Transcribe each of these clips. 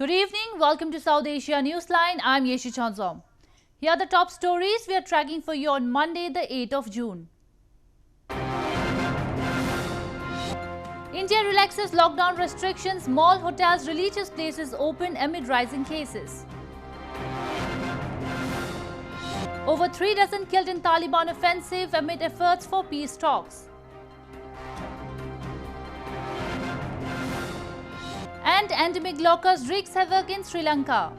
Good evening. Welcome to South Asia Newsline. I'm Yeshi Chanzom. Here are the top stories we are tracking for you on Monday, the 8th of June. India relaxes lockdown restrictions. Mall, hotels, religious places open amid rising cases. Over 3 dozen killed in Taliban offensive amid efforts for peace talks. And endemic locust wreaks havoc in Sri Lanka.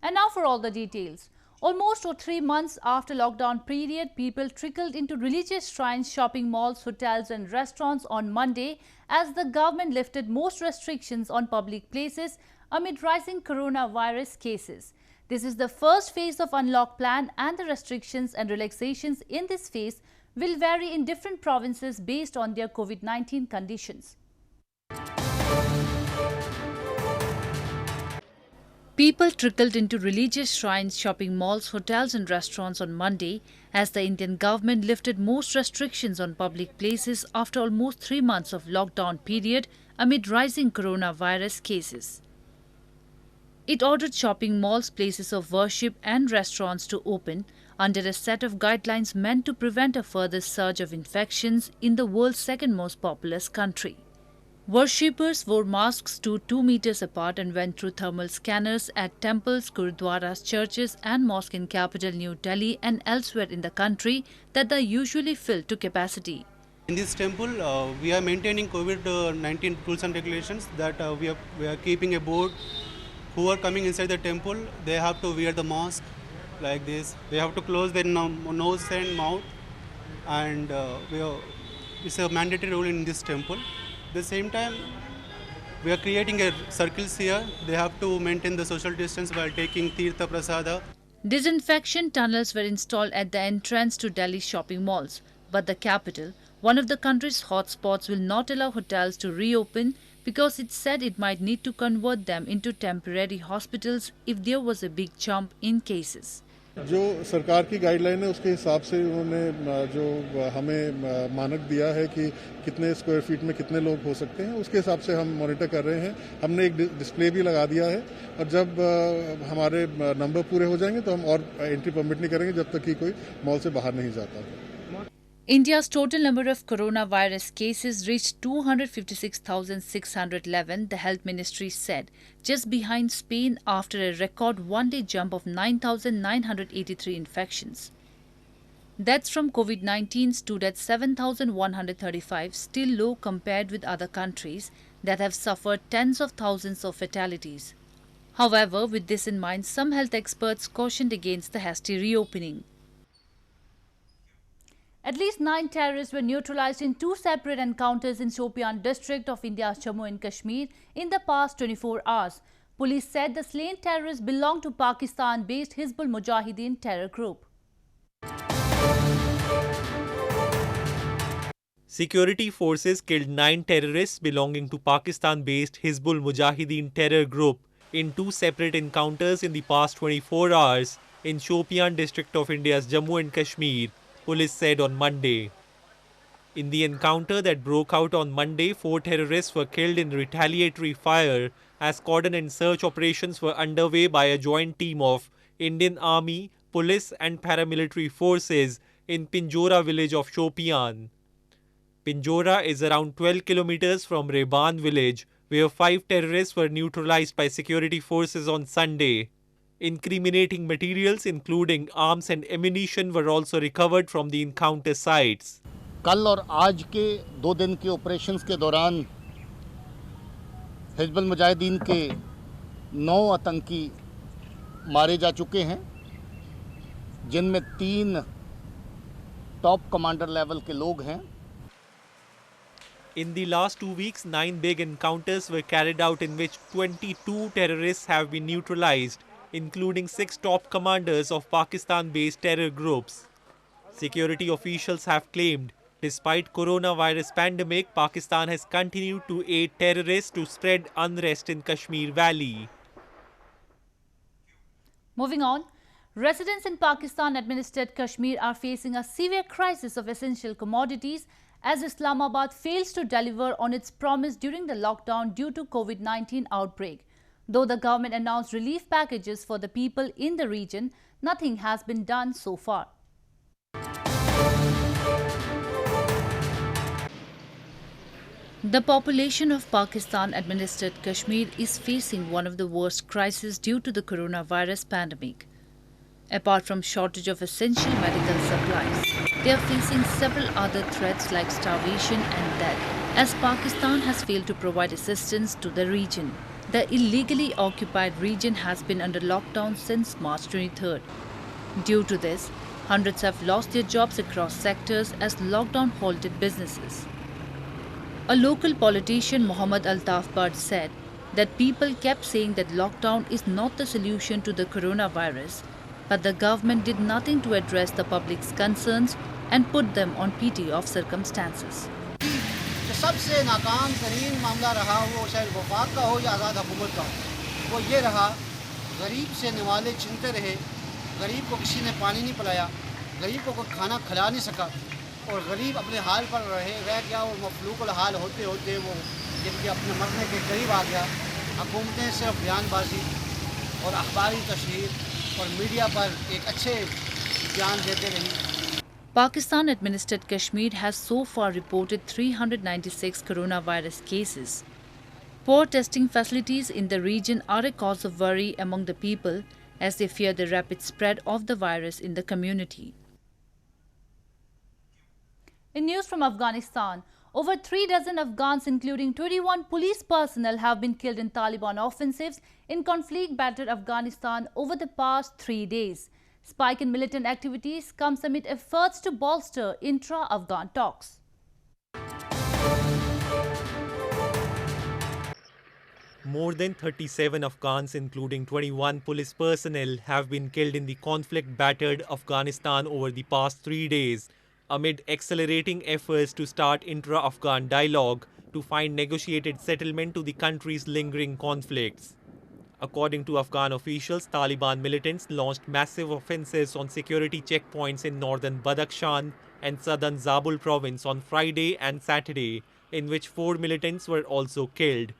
And now for all the details. Almost 3 months after lockdown period, people trickled into religious shrines, shopping malls, hotels and restaurants on Monday as the government lifted most restrictions on public places amid rising coronavirus cases. This is the first phase of unlock plan, and the restrictions and relaxations in this phase will vary in different provinces based on their COVID-19 conditions. People trickled into religious shrines, shopping malls, hotels and restaurants on Monday as the Indian government lifted most restrictions on public places after almost 3 months of lockdown period amid rising coronavirus cases. It ordered shopping malls, places of worship and restaurants to open under a set of guidelines meant to prevent a further surge of infections in the world's second most populous country. Worshippers wore masks 2 meters apart and went through thermal scanners at temples, gurudwaras, churches and mosques in capital New Delhi and elsewhere in the country that are usually filled to capacity. In this temple, we are maintaining COVID-19 rules and regulations that we are keeping a board. Who are coming inside the temple, they have to wear the mask like this. They have to close their nose and mouth, and it's a mandatory rule in this temple. At the same time, we are creating a circles here. They have to maintain the social distance while taking Tirtha Prasada. Disinfection tunnels were installed at the entrance to Delhi shopping malls, but the capital, one of the country's hotspots, will not allow hotels to reopen because it said it might need to convert them into temporary hospitals if there was a big jump in cases. जो सरकार की guideline है उसके हिसाब से उन्होंने जो हमें मानक दिया है कि कितने स्क्वायर फीट में कितने लोग हो सकते हैं, उसके हिसाब से हम मॉनिटर कर रहे हैं. हमने एक डिस्प्ले भी लगा दिया है और जब हमारे नंबर पूरे हो जाएंगे तो हम और एंट्री परमिट नहीं करेंगे जब तक कि कोई मॉल से बाहर नहीं जाता. India's total number of coronavirus cases reached 256,611, the Health Ministry said, just behind Spain after a record one-day jump of 9,983 infections. Deaths from COVID-19 stood at 7,135, still low compared with other countries that have suffered tens of thousands of fatalities. However, with this in mind, some health experts cautioned against the hasty reopening. At least 9 terrorists were neutralized in 2 separate encounters in Shopian district of India's Jammu and Kashmir in the past 24 hours. Police said the slain terrorists belong to Pakistan-based Hizbul Mujahideen terror group. Security forces killed 9 terrorists belonging to Pakistan-based Hizbul Mujahideen terror group in 2 separate encounters in the past 24 hours in Shopian district of India's Jammu and Kashmir, police said on Monday. In the encounter that broke out on Monday, 4 terrorists were killed in retaliatory fire as cordon and search operations were underway by a joint team of Indian Army, police and paramilitary forces in Pinjora village of Shopian. Pinjora is around 12 kilometers from Reban village, where 5 terrorists were neutralized by security forces on Sunday. Incriminating materials including arms and ammunition were also recovered from the encounter sites. कल और आज के 2 दिन के operations के दौरान हिजबुल मुजाहिदीन के 9 आतंकी मारे जा चुके हैं, जिनमें 3 टॉप कमांडर लेवल के लोग हैं. In the last 2 weeks, 9 big encounters were carried out in which 22 terrorists have been neutralized, including 6 top commanders of Pakistan-based terror groups. Security officials have claimed, despite coronavirus pandemic, Pakistan has continued to aid terrorists to spread unrest in Kashmir Valley. Moving on, residents in Pakistan-administered Kashmir are facing a severe crisis of essential commodities as Islamabad fails to deliver on its promise during the lockdown due to COVID-19 outbreak. Though the government announced relief packages for the people in the region, nothing has been done so far. The population of Pakistan-administered Kashmir is facing one of the worst crises due to the coronavirus pandemic. Apart from shortage of essential medical supplies, they are facing several other threats like starvation and death, as Pakistan has failed to provide assistance to the region. The illegally occupied region has been under lockdown since March 23rd. Due to this, hundreds have lost their jobs across sectors as lockdown halted businesses. A local politician, Muhammad Altaf Bhatt, said that people kept saying that lockdown is not the solution to the coronavirus, but the government did nothing to address the public's concerns and put them on pity of circumstances. जो सबसे नाकाम तरीन मामला रहा वो शायद वफाक का हो या आज़ाद हुकूमत का हो, वो ये रहा गरीब से निवाले चिनते रहे, गरीब को किसी ने पानी नहीं पिलाया, गरीब को कोई खाना खिला नहीं सका और गरीब अपने हाल पर रह गया और मफलूकुल हाल होते होते वो जबकि अपने मरने के करीब आ गया। हुकूमतें सिर्फ बयानबाजी और अखबारी तशहीर और मीडिया पर एक अच्छे बयान देते रही। Pakistan-administered Kashmir has so far reported 396 coronavirus cases. Poor testing facilities in the region are a cause of worry among the people as they fear the rapid spread of the virus in the community. In news from Afghanistan, over 3 dozen Afghans, including 21 police personnel, have been killed in Taliban offensives in conflict-battered Afghanistan over the past 3 days. Spike in militant activities comes amid efforts to bolster intra-Afghan talks. More than 37 Afghans, including 21 police personnel, have been killed in the conflict-battered Afghanistan over the past 3 days, amid accelerating efforts to start intra-Afghan dialogue to find negotiated settlement to the country's lingering conflicts. According to Afghan officials, Taliban militants launched massive offensives on security checkpoints in northern Badakhshan and southern Zabul province on Friday and Saturday, in which 4 militants were also killed.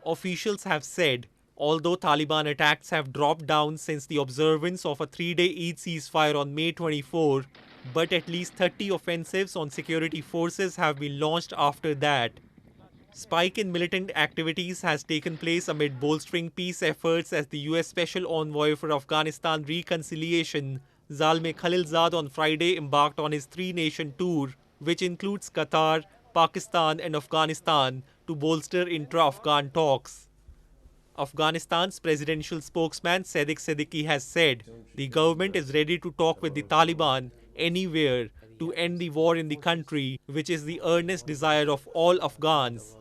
Officials have said, although Taliban attacks have dropped down since the observance of a 3-day Eid ceasefire on May 24, but at least 30 offensives on security forces have been launched after that. Spike in militant activities has taken place amid bolstering peace efforts as the US Special Envoy for Afghanistan Reconciliation, Zalmay Khalilzad, on Friday embarked on his 3-nation tour, which includes Qatar, Pakistan and Afghanistan, to bolster intra-Afghan talks. Afghanistan's presidential spokesman Sadiq Siddiqui has said the government is ready to talk with the Taliban anywhere to end the war in the country, which is the earnest desire of all Afghans.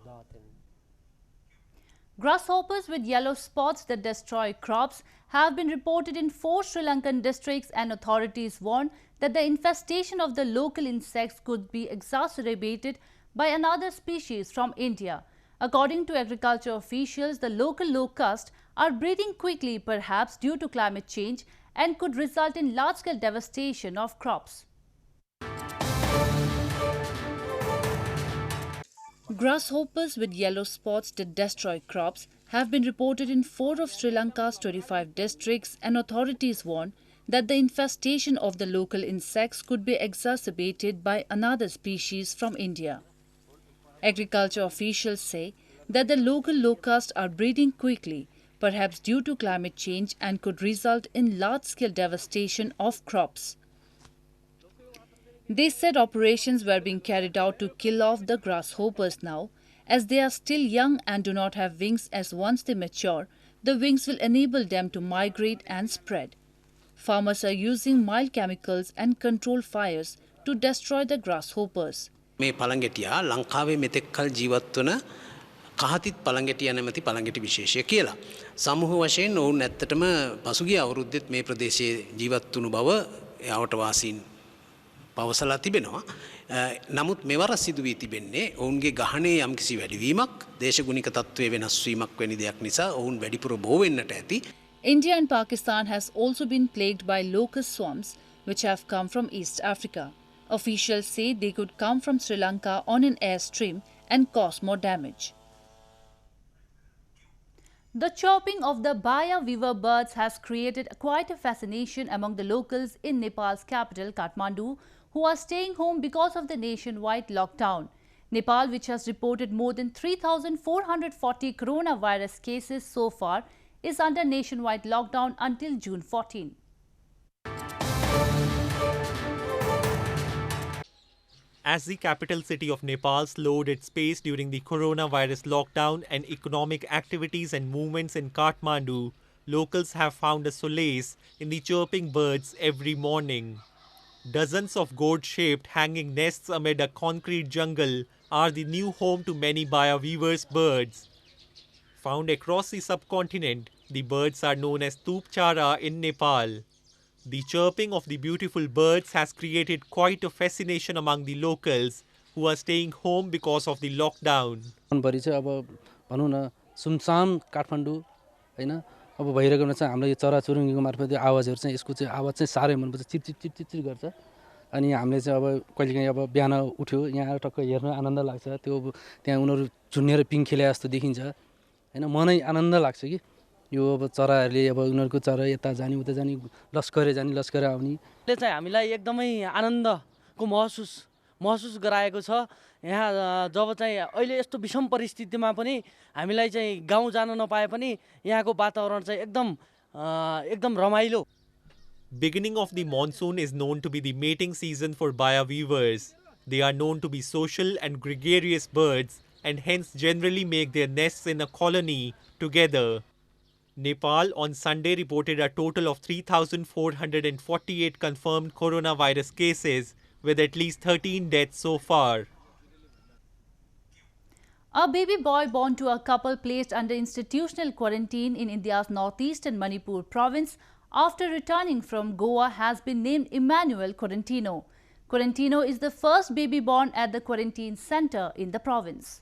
Grasshoppers with yellow spots that destroy crops have been reported in 4 Sri Lankan districts, and authorities warn that the infestation of the local insects could be exacerbated by another species from India. According to agriculture officials, the local locusts are breeding quickly, perhaps due to climate change, and could result in large-scale devastation of crops. Grasshoppers with yellow spots that destroy crops have been reported in 4 of Sri Lanka's 25 districts, and authorities warn that the infestation of the local insects could be exacerbated by another species from India. Agriculture officials say that the local locusts are breeding quickly, perhaps due to climate change, and could result in large-scale devastation of crops. They said operations were being carried out to kill off the grasshoppers now, as they are still young and do not have wings, as once they mature, the wings will enable them to migrate and spread. Farmers are using mild chemicals and controlled fires to destroy the grasshoppers. මේ පළඟැටියා ලංකාවේ මෙතෙක් කල ජීවත් වන කහතිත් පළඟැටියා නැමැති පළඟැටි විශේෂය කියලා. සමූහ වශයෙන් ඔවුන් ඇත්තටම පසුගිය අවුරුද්දෙත් මේ ප්‍රදේශයේ ජීවත් වුණු බව යාවට වාසීන් පවසලා තිබෙනවා. නමුත් මෙවර සිදු වී තිබෙන්නේ ඔවුන්ගේ ගහණයේ යම්කිසි වැඩිවීමක්, දේශගුණික තත්ත්වයේ වෙනස් වීමක් වැනි දෙයක් නිසා ඔවුන් වැඩිපුර බෝ වෙන්නට ඇති. India and Pakistan has also been plagued by locust swarms which have come from East Africa. Officials say they could come from Sri Lanka on an airstream and cause more damage. The chirping of the Baya weaver birds has created quite a fascination among the locals in Nepal's capital, Kathmandu, who are staying home because of the nationwide lockdown. Nepal, which has reported more than 3,440 coronavirus cases so far, is under nationwide lockdown until June 14. As the capital city of Nepal slowed its pace during the coronavirus lockdown and economic activities and movements in Kathmandu, locals have found a solace in the chirping birds every morning. Dozens of gourd-shaped hanging nests amid a concrete jungle are the new home to many Baya weavers' birds. Found across the subcontinent, the birds are known as Tupchara in Nepal. The chirping of the beautiful birds has created quite a fascination among the locals who are staying home because of the lockdown. भरि चाहिँ अब भनौँ न सुनसान काठमाडौँ हैन अब भइरहेकोमा चाहिँ हाम्रो यो चराचुरुङ्गीको मार्फत यो आवाजहरू चाहिँ यसको चाहिँ आवाज चाहिँ साह्रै मनपर्छ चिरचिर गर्छ अनि हामीले चाहिँ अब कहिलेकाहीँ अब बिहान उठ्यो यहाँ टक्क हेर्न आनन्द लाग्छ त्यो त्यहाँ उनीहरू झुन्डेर पिङ खेले जस्तो देखिन्छ हैन मनै आनन्द लाग्छ कि यो अब चराहरूले अब उनीहरूको चरा यता जाने उता जाने लस्करे आउने ले चाहिँ हामीलाई एकदमै आनन्दको महसुस गराएको छ। यहाँ जब चाहिँ अहिले यस्तो विषम परिस्थितिमा पनि हामीलाई चाहिँ गाउँ जान नपाए पनि यहाँको वातावरण चाहिँ एकदम रमाइलो। Beginning of the monsoon is known to be the mating season for Baya weavers. They are known to be social and gregarious birds and hence generally make their nests in a colony together. Nepal on Sunday reported a total of 3,448 confirmed coronavirus cases, with at least 13 deaths so far. A baby boy born to a couple placed under institutional quarantine in India's northeastern Manipur province after returning from Goa has been named Emmanuel Quarantino. Quarantino is the first baby born at the quarantine center in the province.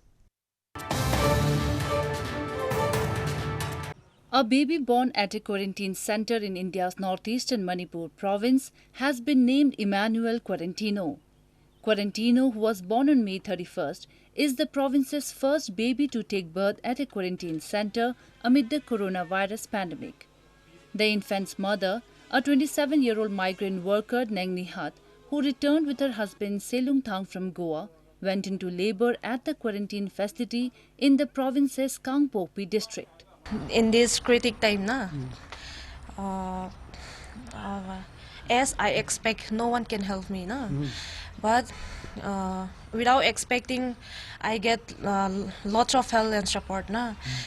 A baby born at a quarantine center in India's northeastern Manipur province has been named Emmanuel Quarantino. Quarantino, who was born on May 31st, is the province's first baby to take birth at a quarantine center amid the coronavirus pandemic. The infant's mother, a 27-year-old migrant worker Nengni Hat, who returned with her husband Selung Thang from Goa, went into labor at the quarantine facility in the province's Kangpokpi district. In this critical time, as I expect, no one can help me, but without expecting, I get lots of help and support,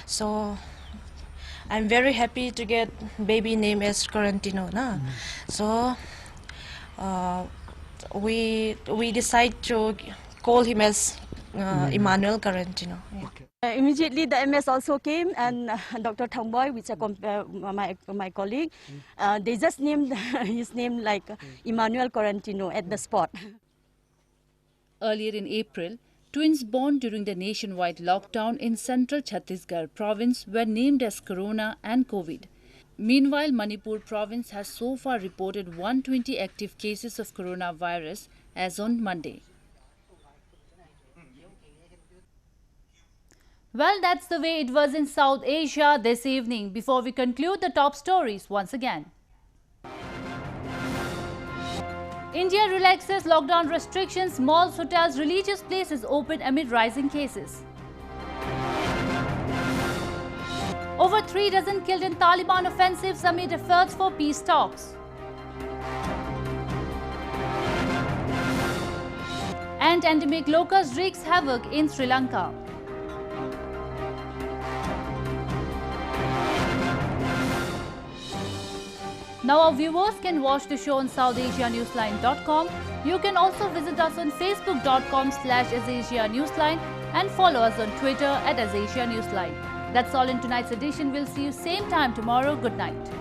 so I'm very happy to get baby name as Quarantino, so we decide to call him as Emmanuel Quarantino. Immediately the MS also came, and Dr. Thangboy, which my colleague, they just named his name like Emmanuel Quarantino at the spot. Earlier in April, twins born during the nationwide lockdown in central Chhattisgarh province were named as Corona and COVID. Meanwhile, Manipur province has so far reported 120 active cases of coronavirus as on Monday. Well, that's the way it was in South Asia this evening. Before we conclude, the top stories once again. India relaxes lockdown restrictions, malls, hotels, religious places open amid rising cases. Over 3 dozen killed in Taliban offensives amid efforts for peace talks. And endemic locust wreaks havoc in Sri Lanka. Now our viewers can watch the show on SouthAsiaNewsline.com. You can also visit us on Facebook.com/AsAsiaNewsline and follow us on Twitter @AsAsiaNewsline. That's all in tonight's edition. We'll see you same time tomorrow. Good night.